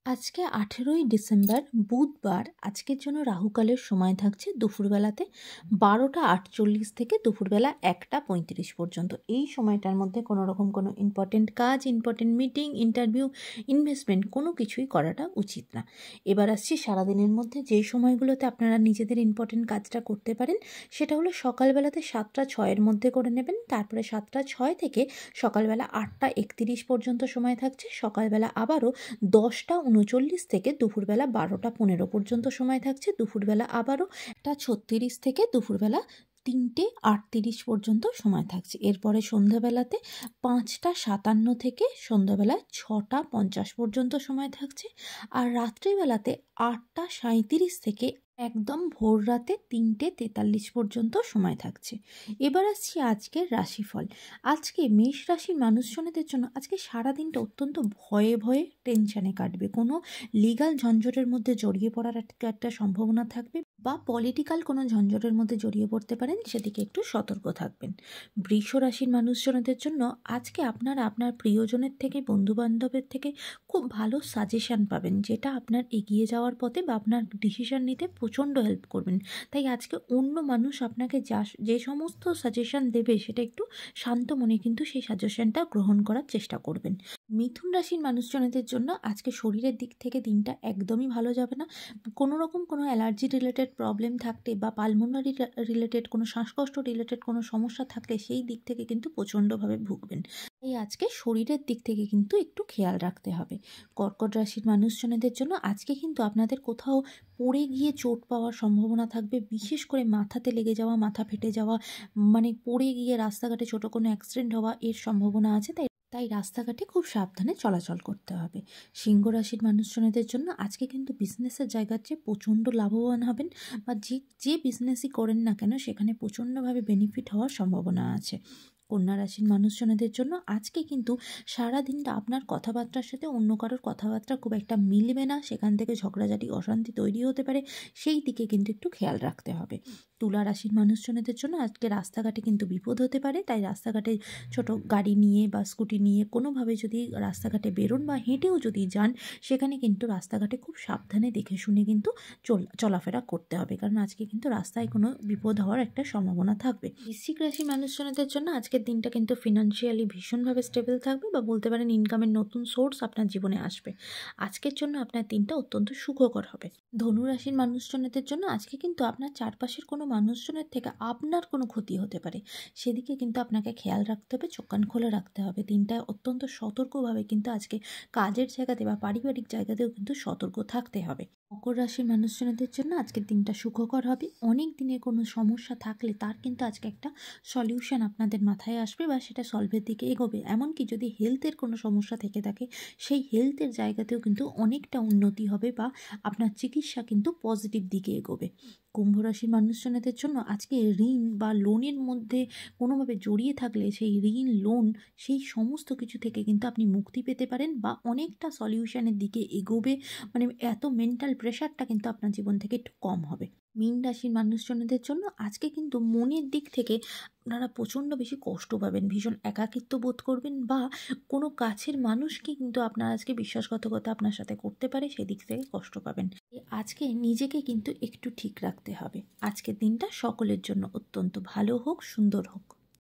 আজকে 18ই ডিসেম্বর বুধবার। আজকের জন্য রাহুকালের সময় থাকছে দুপুরবেলাতে 12টা 48 থেকে দুপুরবেলা 1টা 35 পর্যন্ত। এই সময়টার মধ্যে কোনো রকম কোনো ইম্পর্টেন্ট কাজ, ইম্পর্টেন্ট মিটিং, ইন্টারভিউ, ইনভেস্টমেন্ট কোনো কিছুই করাটা উচিত না। এবার আসছি সারাদিনের মধ্যে যেই সময়গুলোতে আপনারা নিজেদের ইম্পর্টেন্ট কাজটা করতে পারেন, সেটা হলো সকালবেলাতে 7টা 6-এর মধ্যে করে নেবেন। তারপরে 7টা 6 থেকে সকালবেলা 8টা 31 পর্যন্ত সময় থাকছে। সকালবেলা আবারও 10টা 39 থেকে দুপুরবেলা 12টা 15 পর্যন্ত সময় থাকছে। দুপুরবেলা আবারও 1টা 36 থেকে দুপুরবেলা 3টে 38 পর্যন্ত সময় থাকছে। এরপরে সন্ধ্যাবেলাতে 5টা 57 থেকে সন্ধ্যাবেলা 6টা 50 পর্যন্ত সময় থাকছে। আর রাত্রিবেলাতে 8টা 37 থেকে একদম ভোর রাতে 3টে 43 পর্যন্ত সময় থাকছে। এবার আসছি আজকের রাশিফল। আজকে মেষ রাশির মানুষজনদের জন্য আজকে সারাদিনটা অত্যন্ত ভয়ে ভয়ে টেনশানে কাটবে। কোনো লিগাল ঝঞ্ঝটের মধ্যে জড়িয়ে পড়ার একটা সম্ভাবনা থাকবে, বা পলিটিক্যাল কোনো ঝঞ্ঝটের মধ্যে জড়িয়ে পড়তে পারেন, সেদিকে একটু সতর্ক থাকবেন। বৃষ রাশির মানুষজনদের জন্য আজকে আপনারা আপনার প্রিয়জনের থেকে, বন্ধুবান্ধবের থেকে খুব ভালো সাজেশান পাবেন, যেটা আপনার এগিয়ে যাওয়ার পথে বা আপনার ডিসিশন নিতে প্রচণ্ড হেল্প করবেন। তাই আজকে অন্য মানুষ আপনাকে যে সমস্ত সাজেশান দেবে, সেটা একটু শান্ত মনে কিন্তু সেই সাজেশানটা গ্রহণ করার চেষ্টা করবেন। মিথুন রাশির মানুষজনদের জন্য আজকে শরীরের দিক থেকে দিনটা একদমই ভালো যাবে না। কোনো রকম কোনো অ্যালার্জি রিলেটেড প্রবলেম থাকলে বা পালমোনারি রিলেটেড কোনো শ্বাসকষ্ট রিলেটেড কোনো সমস্যা থাকলে সেই দিক থেকে কিন্তু প্রচণ্ডভাবে ভুগবেন। তাই আজকে শরীরের দিক থেকে কিন্তু একটু খেয়াল রাখতে হবে। কর্কট রাশির মানুষজনদের জন্য আজকে কিন্তু আপনাদের কোথাও পড়ে গিয়ে চোট পাওয়ার সম্ভাবনা থাকবে। বিশেষ করে মাথাতে লেগে যাওয়া, মাথা ফেটে যাওয়া, মানে পড়ে গিয়ে রাস্তাঘাটে ছোটো কোনো অ্যাক্সিডেন্ট হওয়া, এর সম্ভাবনা আছে। তাই রাস্তাঘাটে খুব সাবধানে চলাচল করতে হবে। সিংহ রাশির মানুষজনদের জন্য আজকে কিন্তু বিজনেসের জায়গার চেয়ে প্রচণ্ড লাভবান হবেন, বা যে বিজনেসই করেন না কেন সেখানে প্রচণ্ডভাবে বেনিফিট হওয়ার সম্ভাবনা আছে। কন্যা রাশির মানুষজনদের জন্য আজকে কিন্তু সারা দিনটা আপনার কথাবার্তার সাথে অন্য কারোর কথাবার্তা খুব একটা মিলবে না, সেখান থেকে ঝগড়াঝাটি, অশান্তি তৈরি হতে পারে, সেই দিকে কিন্তু একটু খেয়াল রাখতে হবে। তুলা রাশির মানুষজনদের জন্য আজকে রাস্তাঘাটে কিন্তু বিপদ হতে পারে, তাই রাস্তাঘাটে ছোট গাড়ি নিয়ে বা স্কুটি নিয়ে কোনোভাবে যদি রাস্তাঘাটে বেরোন বা হেঁটেও যদি যান, সেখানে কিন্তু রাস্তাঘাটে খুব সাবধানে দেখে শুনে কিন্তু চলাফেরা করতে হবে, কারণ আজকে কিন্তু রাস্তায় কোনো বিপদ হওয়ার একটা সম্ভাবনা থাকবে। বৃশ্চিক রাশির মানুষজনদের জন্য আজকের দিনটা কিন্তু ফিনান্সিয়ালি ভীষণভাবে স্টেবল থাকবে, বা বলতে পারেন ইনকামের নতুন সোর্স আপনার জীবনে আসবে। আজকের জন্য আপনার দিনটা অত্যন্ত সুখকর হবে। ধনু রাশির মানুষজনদের জন্য আজকে কিন্তু আপনার চারপাশের কোনো মানুষজনের থেকে আপনার কোনো ক্ষতি হতে পারে, সেদিকে কিন্তু আপনাকে খেয়াল রাখতে হবে, চোখ কান খোলা রাখতে হবে। দিনটা অত্যন্ত সতর্কভাবে কিন্তু আজকে কাজের জায়গাতে বা পারিবারিক জায়গাতেও কিন্তু সতর্ক থাকতে হবে। মকর রাশির মানুষজনদের জন্য আজকের দিনটা সুখকর হবে। অনেক দিনের কোনো সমস্যা থাকলে তার কিন্তু আজকে একটা সলিউশন আপনাদের মাথায় আসবে, বা সেটা সলভের দিকে এগোবে। এমনকি যদি হেলথের কোনো সমস্যা থেকে থাকে, সেই হেলথের জায়গাতেও কিন্তু অনেকটা উন্নতি হবে, বা আপনার চিকিৎসা কিন্তু পজিটিভ দিকে এগোবে। কুম্ভ রাশির মানুষজনদের জন্য আজকে ঋণ বা লোনের মধ্যে কোনোভাবে জড়িয়ে থাকলে সেই ঋণ, লোন, সেই সমস্ত কিছু থেকে কিন্তু আপনি মুক্তি পেতে পারেন, বা অনেকটা সলিউশনের দিকে এগোবে। মানে এত মেন্টাল প্রেশারটা কিন্তু আপনার জীবন থেকে একটু কম হবে। মীন রাশির মানুষজনদের জন্য আজকে কিন্তু মনের দিক থেকে আপনারা প্রচণ্ড বেশি কষ্ট পাবেন, ভীষণ একাকিত্ব বোধ করবেন, বা কোনো কাছের মানুষকে কিন্তু আপনার আজকে বিশ্বাসঘাতকতা আপনার সাথে করতে পারে, সেদিক থেকে কষ্ট পাবেন। আজকে নিজেকে কিন্তু একটু ঠিক রাখতে হবে। আজকের দিনটা সকলের জন্য অত্যন্ত ভালো হোক, সুন্দর হোক।